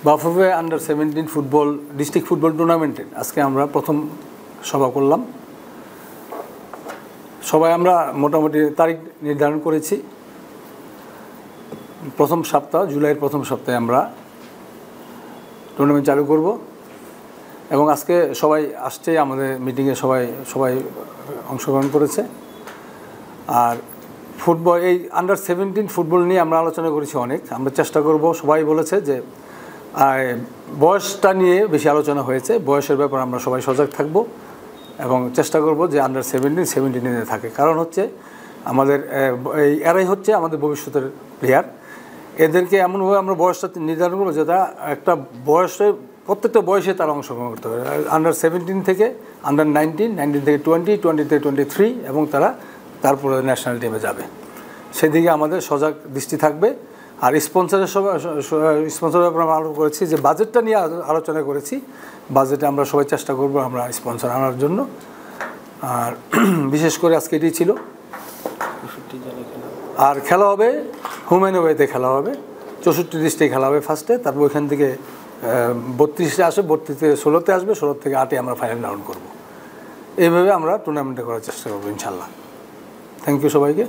Bafufe আন্ডার-17 football district football টুর্নামেন্টে আজকে আমরা প্রথম সভা করলাম। সবাই আমরা মোটামুটি তারিখ নির্ধারণ করেছি। প্রথম সপ্তাহ জুলাইয়ের প্রথম সপ্তাহে আমরা টুর্নামেন্ট চালু করব এবং আজকে সবাই আসছে, আমাদের মিটিংয়ে সবাই অংশগ্রহণ করেছে। আর ফুটবল এই আন্ডার-17 ফুটবল নিয়ে আমরা আলোচনা করেছি অনেক। আমরা চেষ্টা করব, সবাই বলেছে যে বয়সটা নিয়ে বেশি আলোচনা হয়েছে, বয়সের ব্যাপারে আমরা সবাই সজাগ থাকব এবং চেষ্টা করব যে আন্ডার-17 থাকে। কারণ হচ্ছে আমাদের এরাই হচ্ছে আমাদের ভবিষ্যতের প্লেয়ার। এদেরকে এমনভাবে আমরা বয়সটা নির্ধারণ করবো যে তারা একটা বয়সে প্রত্যেকটা বয়সে তারা অংশগ্রহণ করতে হবে। আন্ডার-17 থেকে আন্ডার-19, 19 থেকে 20, 20 থেকে 23 এবং তারপরে ন্যাশনাল টিমে যাবে। সেদিকে আমাদের সজাগ দৃষ্টি থাকবে। আর স্পন্সরের ব্যাপারে আমরা আলোচনা করেছি, যে বাজেটটা নিয়ে আলোচনা করেছি। বাজেটে আমরা সবাই চেষ্টা করব আমরা স্পন্সর আনার জন্য। আর বিশেষ করে আজকে এটি ছিল। আর খেলা হবে হোম অ্যান্ড ওয়েতে, খেলা হবে 64 ডিস্ট্রিক্টে খেলা হবে ফার্স্টে, তারপর ওইখান থেকে 32-এ আসবে, 32 থেকে 16-তে আসবে, 16 থেকে 8-এ আমরা ফাইনাল রাউন্ড করব। এইভাবে আমরা টুর্নামেন্টে করার চেষ্টা করবো ইনশাল্লাহ। থ্যাংক ইউ সবাইকে।